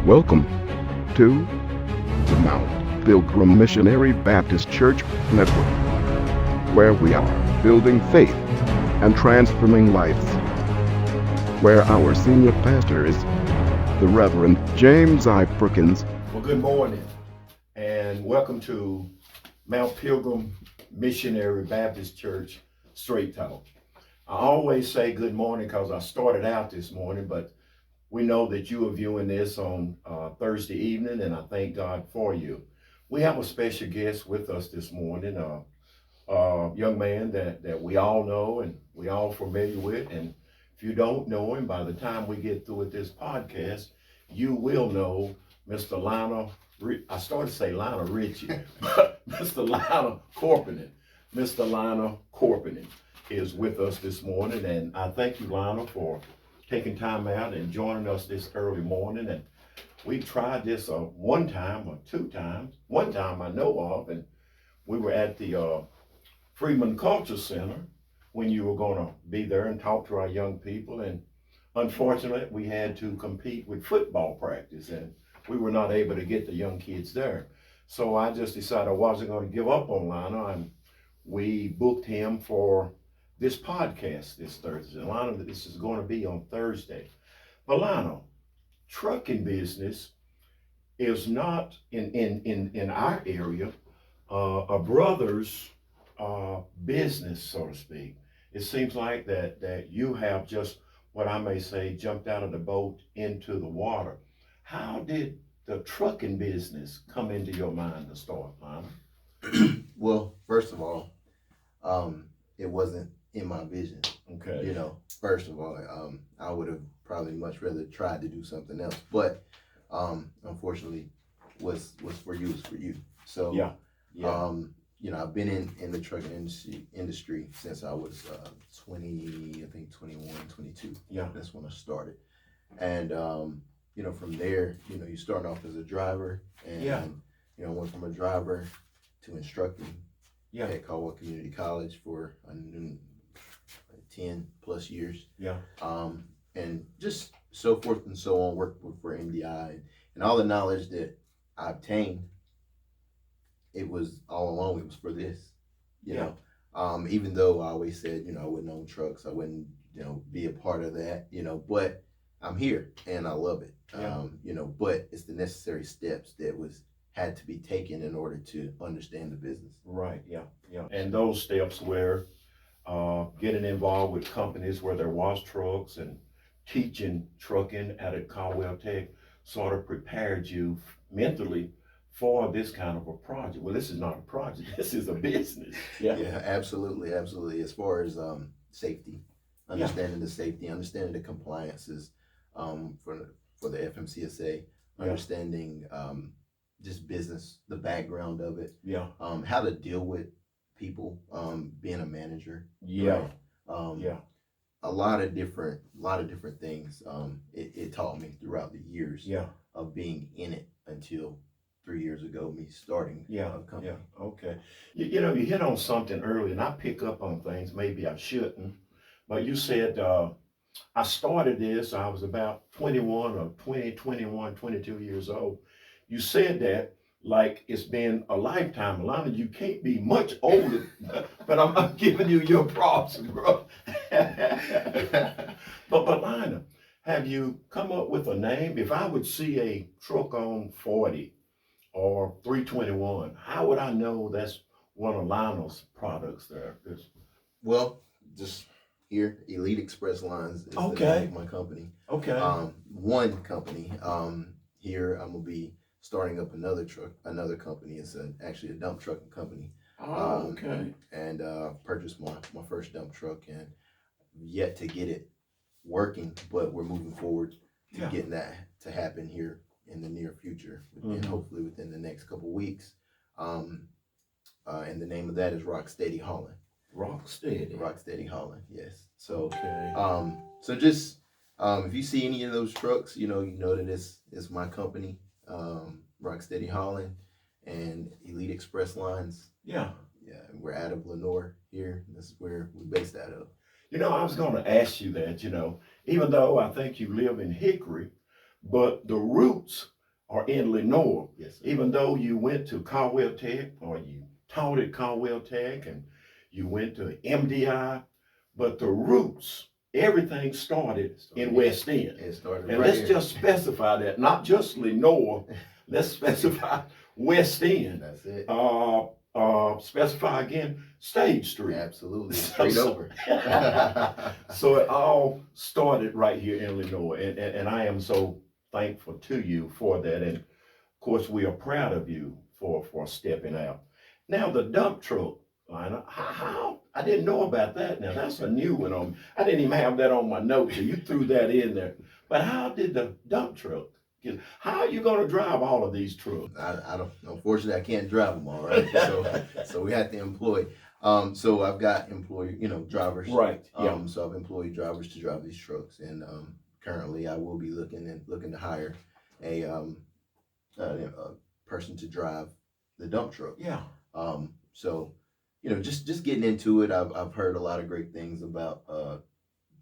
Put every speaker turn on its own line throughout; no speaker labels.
Welcome to the Mount Pilgrim Missionary Baptist Church Network, where we are building faith and transforming lives, where our senior pastor is the Reverend James I. Perkins.
Well, good morning and welcome to Mount Pilgrim Missionary Baptist Church Straight Talk. I always say good morning because I started out this morning, but we know that you are viewing this on Thursday evening, and I thank God for you. We have a special guest with us this morning, a young man that we all know and we all familiar with. And if you don't know him, by the time we get through with this podcast, you will know Mr. Lionel. I started to say Lionel Richie, but Mr. Lionel Corpening. Mr. Lionel Corpening is with us this morning, and I thank you, Lionel, for taking time out and joining us this early morning. And we tried this one time or two times. One time I know of, and we were at the Freeman Culture Center when you were going to be there and talk to our young people. And unfortunately, we had to compete with football practice, and we were not able to get the young kids there. So I just decided I wasn't going to give up on Lionel, and we booked him for this podcast this Thursday. Lionel, this is going to be on Thursday. But Lionel, trucking business is not in our area a brother's business, so to speak. It seems like that you have just, what I may say, jumped out of the boat into the water. How did the trucking business come into your mind to start, Lionel?
Well, first of all, it wasn't in my vision.
Okay.
First of all, I would have probably much rather tried to do something else, but unfortunately, what's for you is for you. So,
Yeah.
I've been in the trucking industry since I was 21, 22.
Yeah.
That's when I started. And, from there, you start off as a driver and, went from a driver to instructing at Caldwell Community College for 10 plus years.
Yeah.
And just so forth and so on, worked for MDI and all the knowledge that I obtained, it was all along, it was for this, you know. Even though I always said, I wouldn't own trucks, I wouldn't, be a part of that, but I'm here and I love it. But it's the necessary steps that had to be taken in order to understand the business.
Right, yeah. And those steps were getting involved with companies where there was trucks and teaching trucking at Caldwell Tech sort of prepared you mentally for this kind of a project. Well, this is not a project, this is a business.
Yeah, absolutely. As far as safety, understanding the safety, understanding the compliances for the FMCSA, understanding just business, the background of it, how to deal with people, being a manager, a lot of different things. It taught me throughout the years of being in it until 3 years ago, me starting a company.
Okay. You hit on something early, and I pick up on things maybe I shouldn't, but you said I started this, I was about 22 years old. You said that like it's been a lifetime. Lionel, you can't be much older, but I'm giving you your props, bro. but Lionel, have you come up with a name? If I would see a truck on 40 or 321, how would I know that's one of Lionel's products there?
Well, just here, Elite Express Lines is the name of my company.
Okay.
One company. Here I'm gonna be starting up another company. It's actually a dump trucking company.
Okay.
And purchased my first dump truck and yet to get it working, but we're moving forward to getting that to happen here in the near future, and hopefully within the next couple weeks. And the name of that is Rock Steady Haulin.
Rock Steady
Haulin, yes. So,
okay.
So just if you see any of those trucks, you know that it's my company, Rock Steady Haulin and Elite Express Lines.
Yeah,
we're out of Lenore here. This is where we're based out of.
I was going to ask you that. Even though I think you live in Hickory, but the roots or in Lenoir,
Yes, sir.
even though you went to Caldwell Tech or you taught at Caldwell Tech and you went to MDI, but the roots, everything started in West End.
It started
And
right
let's
here.
just specify that, not just Lenoir, let's specify West End.
That's it.
Specify again, Stage Street.
Absolutely. Straight over.
So it all started right here in Lenoir, and I am so thankful to you for that. And of course, we are proud of you for stepping out. Now, the dump truck, Lionel, how I didn't know about that. Now, that's a new one on me. I didn't even have that on my notes, so you threw that in there. But how did the dump truck get, how are you going to drive all of these trucks?
I don't, unfortunately, I can't drive them all, right? So we had to employ. So I've got drivers.
Right. Yeah.
So I've employed drivers to drive these trucks, and currently I will be looking to hire a person to drive the dump truck.
Yeah.
So just getting into it, I've heard a lot of great things about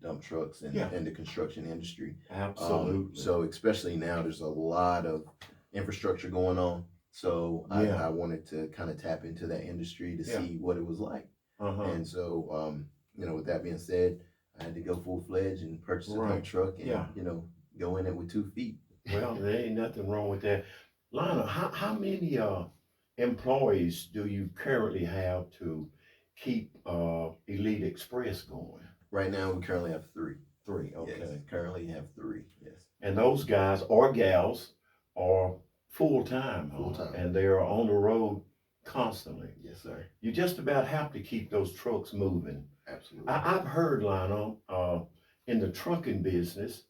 dump trucks and the construction industry.
Absolutely.
So especially now, there's a lot of infrastructure going on. So I wanted to kind of tap into that industry to see what it was like. And so, with that being said, I had to go full-fledged and purchase a dump truck and, go in it with 2 feet.
Well, there ain't nothing wrong with that. Lionel, how many employees do you currently have to keep Elite Express going?
Right now, we currently have 3.
3, okay.
Yes, currently have 3, yes.
And those guys or gals are full-time, huh?
Full-time.
And they are on the road constantly.
Yes, sir.
You just about have to keep those trucks moving.
Absolutely.
I've heard, Lionel, in the trucking business,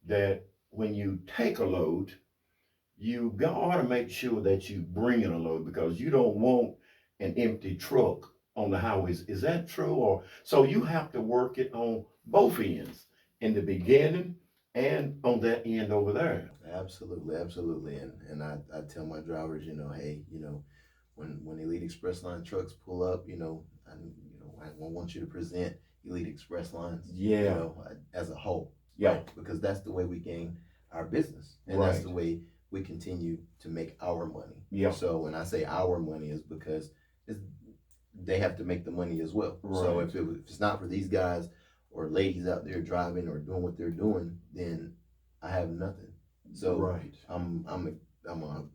that when you take a load, you ought to make sure that you bring in a load, because you don't want an empty truck on the highways. Is that true? Or so you have to work it on both ends, in the beginning and on that end over there.
Absolutely. And I tell my drivers, hey, when Elite Express Line trucks pull up, I want you to present Elite Express Lines, as a whole.
Yeah.
Right? Because that's the way we gain our business. And
Right.
that's the way we continue to make our money.
Yeah.
So when I say our money, is because they have to make the money as well. So
Right.
if it's not for these guys or ladies out there driving or doing what they're doing, then I have nothing. So
Right.
I'm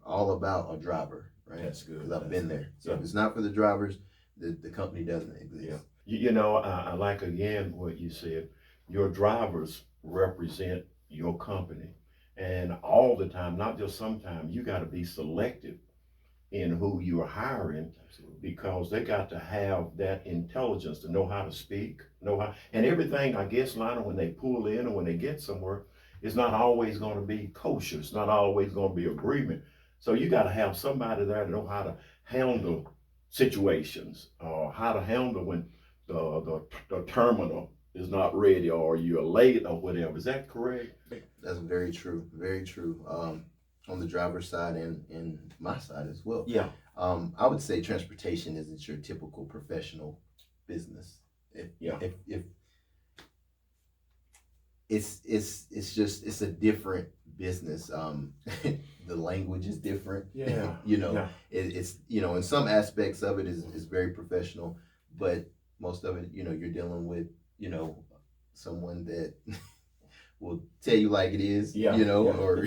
all about a driver, right?
That's good.
Because I've been there. So
Yeah.
if it's not for the drivers, the company doesn't exist.
Yeah. I like again what you said. Your drivers represent your company, and all the time, not just sometimes. You got to be selective in who you are hiring,
Absolutely.
because they got to have that intelligence to know how to speak, and everything. I guess, Lionel, when they pull in or when they get somewhere, it's not always going to be kosher. It's not always going to be agreement. So you got to have somebody there to know how to handle situations, or how to handle when the terminal is not ready or you're late or whatever. Is that correct?
That's very true. Very true. On the driver's side and my side as well.
Yeah.
I would say transportation isn't your typical professional business. If it's a different business. The language is different.
Yeah.
It's in some aspects of it is very professional, but most of it, you're dealing with, someone that will tell you like it is, or,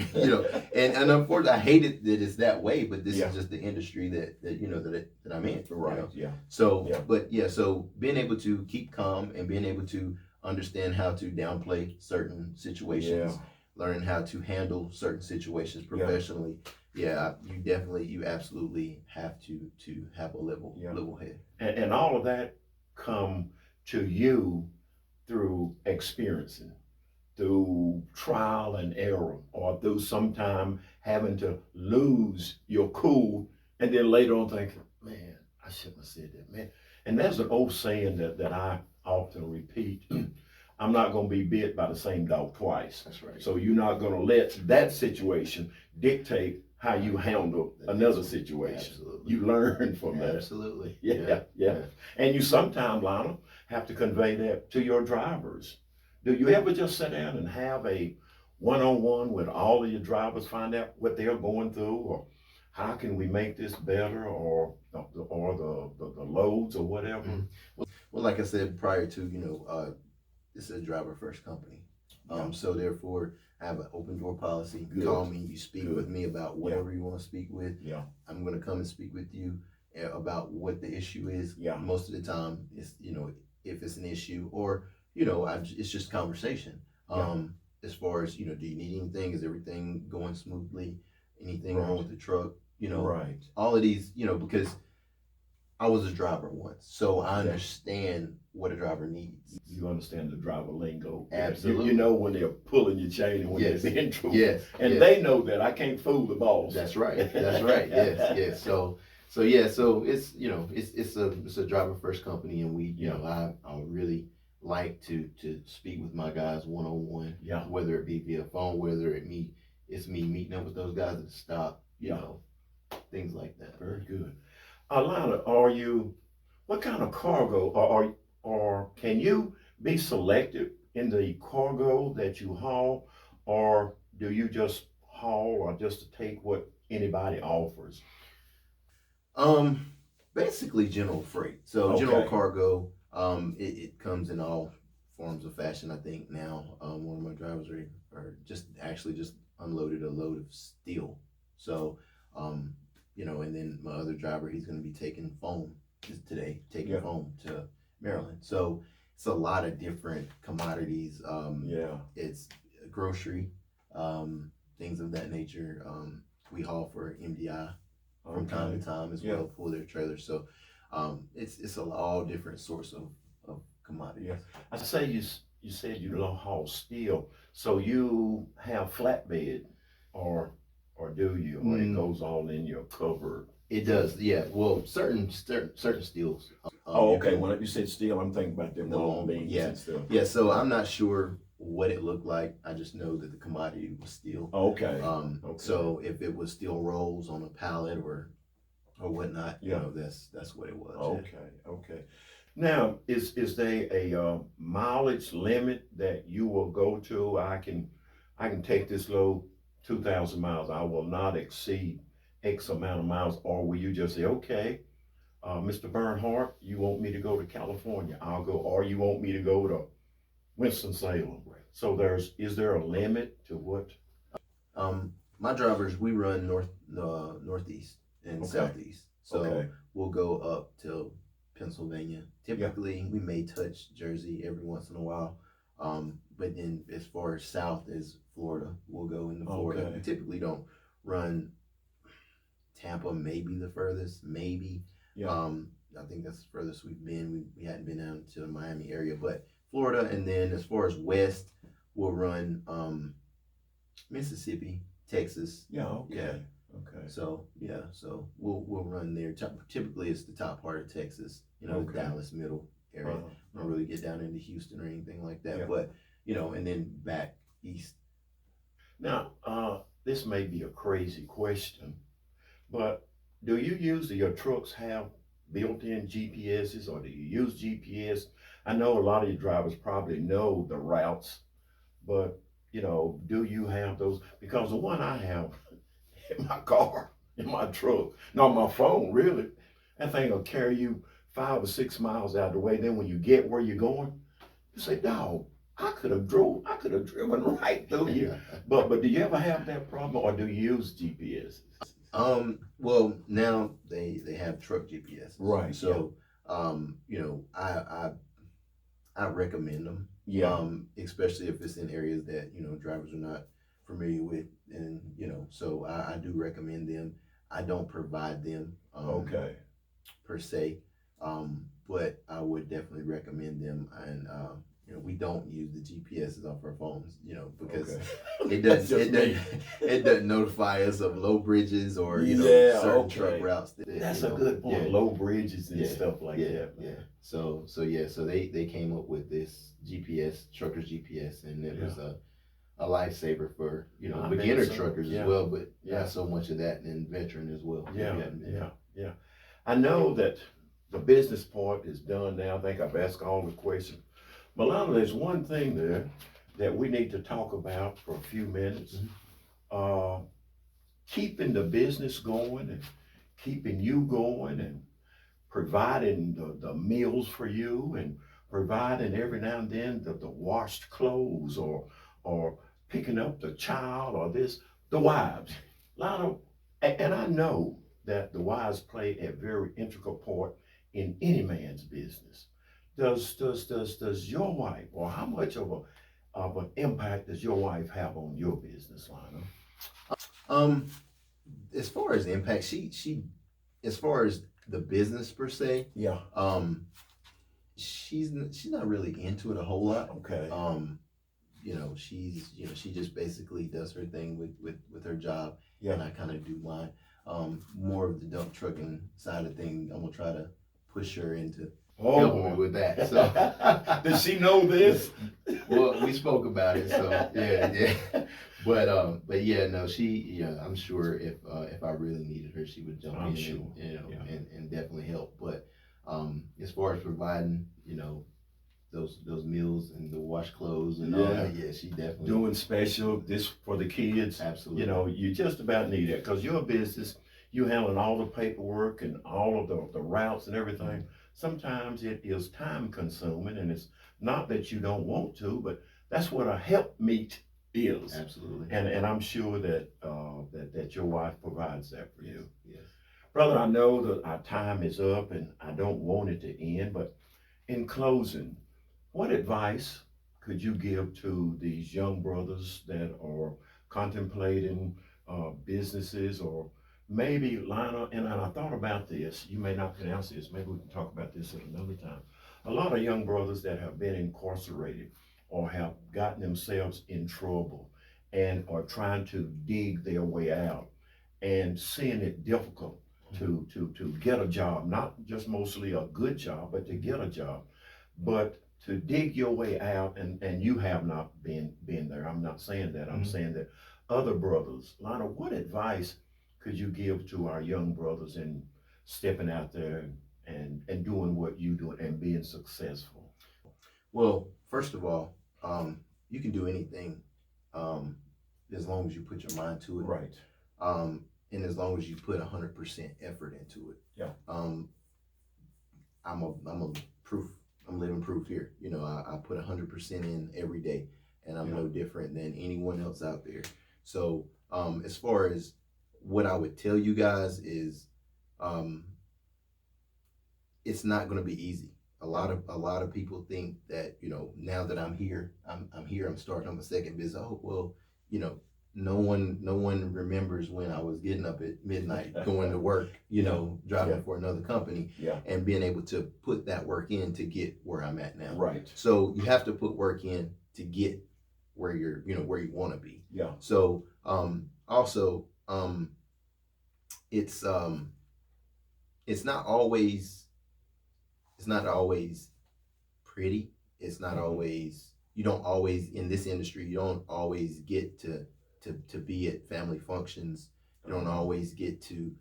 and unfortunately, I hate it that it's that way, but this is just the industry that I'm in.
Right. Yeah.
So, so being able to keep calm and being able to understand how to downplay certain situations, learning how to handle certain situations professionally. You absolutely have to have a level head.
And all of that come to you through experiencing, through trial and error, or through sometime having to lose your cool, and then later on thinking, man, I shouldn't have said that, man. And there's an old saying that I often repeat. I'm not going to be bit by the same dog twice.
That's right.
So you're not going to let that situation dictate how you handle another situation.
Absolutely.
You learn from that.
Absolutely.
Yeah. And you sometimes, Lionel, have to convey that to your drivers. Do you ever just sit down and have a one-on-one with all of your drivers, find out what they're going through, or how can we make this better, or the loads or whatever.
Mhm. Well, like I said prior to, this is a driver first company.
Yeah.
So therefore, I have an open door policy.
Good.
Call me, you speak
Good.
with me about whatever you want to speak with.
Yeah.
I'm going to come and speak with you about what the issue is.
Yeah.
Most of the time, it's, if it's an issue, or, it's just conversation.
Yeah.
As far as, do you need anything? Is everything going smoothly? Anything
Right.
wrong with the truck?
Right.
All of these, because I was a driver once, so I
Yeah.
understand what a driver needs.
You understand the driver lingo.
Absolutely.
You know when they're pulling your chain and when
Yes.
they're being true.
Yes.
And
yes.
they know that I can't fool the boss.
That's right. That's right. Yes. Yes. So it's it's a driver first company, and we I would really like to speak with my guys one on one.
Yeah.
Whether it be via phone, whether it's me meeting up with those guys at the stop. Things like that.
Very good. Lionel, what kind of cargo or can you be selective in the cargo that you haul, or do you just haul or just take what anybody offers?
Basically general freight. So general
Okay.
cargo. It comes in all forms of fashion. I think now one of my drivers are just unloaded a load of steel. So and then my other driver, he's going to be taking foam today,
Yeah.
foam to Maryland. So it's a lot of different commodities.
Yeah.
It's grocery, things of that nature. We haul for MDI from time to time as
Yeah.
well, pull their trailers. So it's all different sorts of commodities.
Yeah. I say you said you don't haul steel, so you have flatbed, or do you? Or it goes all in your cover?
It does, yeah. Well, certain steels.
Oh,
you
okay.
can-
When you said steel, I'm thinking about them long beams
yeah.
and stuff.
Yeah, so I'm not sure what it looked like. I just know that the commodity was steel.
Okay.
So if it was steel rolls on a pallet or whatnot,
Yeah.
that's what it was.
Okay. Okay. Now, is there a mileage limit that you will go to? I can take this load 2,000 miles. I will not exceed X amount of miles. Or will you just say, okay, Mr. Bernhardt, you want me to go to California? I'll go. Or you want me to go to Winston-Salem?
Right.
So is there a limit to what?
My drivers, we run northeast and
Okay.
southeast. So
Okay.
we'll go up till Pennsylvania. Typically, we may touch Jersey every once in a while. But then as far as south as Florida, we'll go into Florida.
Okay.
We typically don't run Tampa, maybe the furthest, maybe.
Yeah.
I think that's the furthest we've been. We hadn't been down to the Miami area, but Florida. And then as far as west, we'll run Mississippi, Texas.
Yeah. Okay.
Yeah.
Okay.
So we'll run there. Typically, it's the top part of Texas, the
Okay.
Dallas middle area.
Uh-huh.
Don't really get down into Houston or anything like that,
Yeah.
but and then back east.
Now, this may be a crazy question, but do you use your trucks have built-in GPSs, or do you use GPS? I know a lot of your drivers probably know the routes, but do you have those? Because the one I have in my car, in my truck, not my phone, really, that thing will carry you 5 or 6 miles out of the way. Then when you get where you're going, you say, "Dog, I could have driven right through you." But do you ever have that problem, or do you use GPS?
Well, now they have truck GPS.
Right,
So, I recommend them. Especially if it's in areas that drivers are not familiar with, and so I do recommend them. I don't provide them.
Okay.
Per se, but I would definitely recommend them. And we don't use the GPSs off our phones, because
Okay.
it doesn't notify us of low bridges or
Yeah,
certain
okay.
truck routes.
That's a good point.
Yeah.
Low bridges and stuff like that.
Yeah. So they came up with this GPS, truckers GPS, and it was a lifesaver for
I
beginner
bet so.
truckers
Yeah.
as well, but
Yeah.
not so much of that, and veteran as well.
Yeah. I know that the business part is done now. I think I've asked all the questions. Milana, there's one thing there that we need to talk about for a few minutes. Keeping the business going and keeping you going and providing the meals for you and providing every now and then the washed clothes or picking up the child or this, the wives. A lot of, and I know that the wives play a very integral part in any man's business. Does your wife, or how much of an impact does your wife have on your business, Lionel?
As far as impact, she as far as the business per se,
Yeah.
She's not really into it a whole lot.
Okay.
She just basically does her thing with her job,
Yeah.
and I kind of do mine. More of the dump trucking side of thing, I'm gonna try to push her into helping me with that. So
does she know this?
Well, we spoke about it, so yeah. But yeah, no, I'm sure if I really needed her, she would jump
I'm
in
sure.
and definitely help. But as far as providing, those meals and the wash clothes and all that, yeah, she definitely
Doing special this for the kids.
Absolutely.
You just about need it because your business, you handling all the paperwork and all of the routes and everything. Sometimes it is time consuming, and it's not that you don't want to, but that's what a helpmeet is.
Absolutely.
And I'm sure that that your wife provides that for you.
Yes.
Brother, I know that our time is up and I don't want it to end, but in closing, what advice could you give to these young brothers that are contemplating businesses, or maybe Lionel, and I thought about this, you may not can answer this, maybe we can talk about this at another time. A lot of young brothers that have been incarcerated or have gotten themselves in trouble and are trying to dig their way out and seeing it difficult to get a job, not just mostly a good job, but to get a job, but to dig your way out, and you have not been there. I'm not saying that. I'm saying that other brothers. Lionel, what advice could you give to our young brothers in stepping out there and doing what you do and being successful?
Well, first of all, you can do anything as long as you put your mind to it.
Right.
And as long as you put 100% effort into it.
Yeah.
I'm living proof here. I put 100% in every day, and I'm no different than anyone else out there. So, as far as what I would tell you guys is, it's not going to be easy. A lot of people think that, now that I'm here, I'm starting on my second business. Oh, well, no one remembers when I was getting up at midnight going to work, driving for another company, and being able to put that work in to get where I'm at now.
Right.
So you have to put work in to get where where you want to be.
Yeah.
So also it's not always pretty. It's not always, you don't always, in this industry, you don't always get to be at family functions. You don't always get to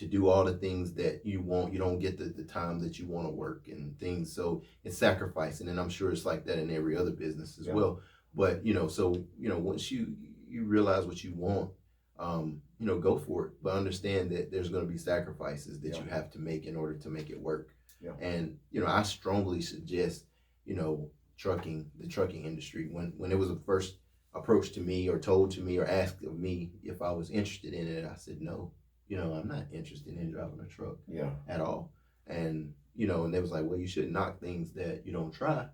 do all the things that you want. You don't get the time that you want to work and things. So it's sacrificing, and I'm sure it's like that in every other business as well. But once you realize what you want, go for it. But understand that there's going to be sacrifices that you have to make in order to make it work. Yeah. And I strongly suggest the trucking industry. When it was first approached to me or told to me or asked of me if I was interested in it, I said no. I'm not interested in driving a truck at all. And and they was like, well, you shouldn't knock things that you don't try.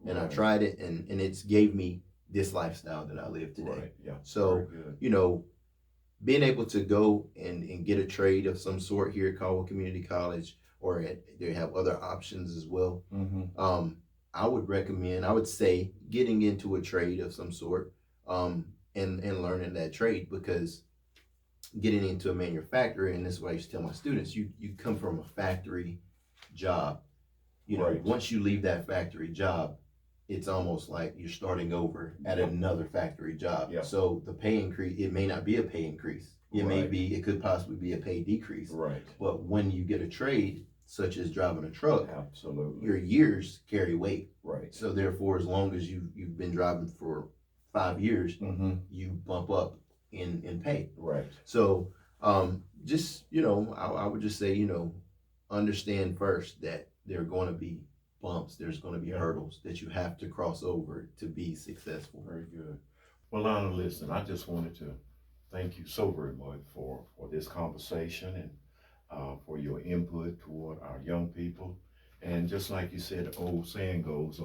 And I tried it, and it's gave me this lifestyle that I live today.
Right. Yeah.
So being able to go and get a trade of some sort here at Caldwell Community College, or they have other options as well. Mm-hmm. I would say getting into a trade of some sort, and learning that trade, because getting into a manufacturer, and this is what I used to tell my students, you come from a factory job. Once you leave that factory job, it's almost like you're starting over at another factory job. Yeah. So the pay increase, it may not be a pay increase. It could possibly be a pay decrease. Right. But when you get a trade, such as driving a truck,
Absolutely.
your years carry weight.
Right.
So therefore, as long as you've been driving for 5 years,
Mm-hmm.
you bump up in pay.
Right.
So just, I would just say, understand first that there are going to be bumps, there's going to be hurdles that you have to cross over to be successful.
Very good. Well, Lionel, listen, I just wanted to thank you so very much for this conversation and for your input toward our young people. And just like you said, the old saying goes,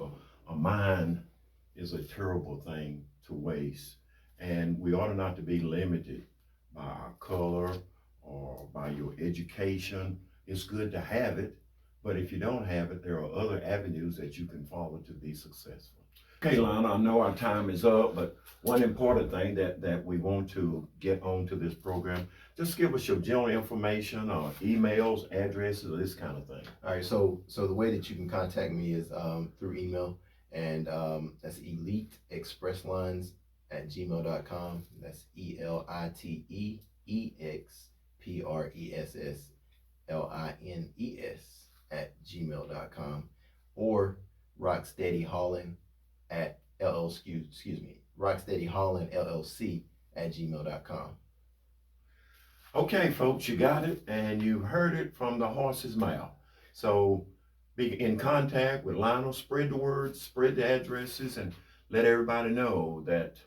a mind is a terrible thing to waste. And we ought not to be limited by our color or by your education. It's good to have it, but if you don't have it, there are other avenues that you can follow to be successful. Okay, Lionel, I know our time is up, but one important thing that we want to get onto this program, just give us your general information or emails, addresses, or this kind of thing.
All right, so the way that you can contact me is through email, and that's eliteexpresslines@gmail.com. That's ELITEexpresslines@gmail.com, or Rock Steady Haulin at Rock Steady Haulin LLC@gmail.com.
Okay, folks, you got it, and you heard it from the horse's mouth. So be in contact with Lionel, spread the word, spread the addresses, and let everybody know that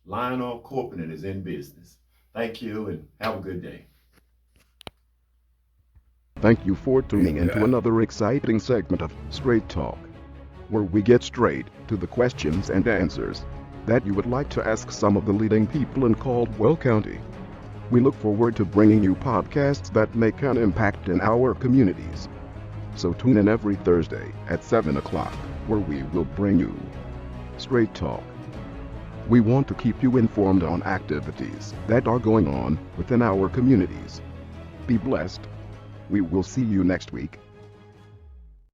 Lionel Corpening is in business. Thank you, and have a good day.
Thank you for tuning into another exciting segment of Straight Talk, where we get straight to the questions and answers that you would like to ask some of the leading people in Caldwell County. We look forward to bringing you podcasts that make an impact in our communities. So tune in every Thursday at 7 o'clock, where we will bring you Straight Talk. We want to keep you informed on activities that are going on within our communities. Be blessed. We will see you next week.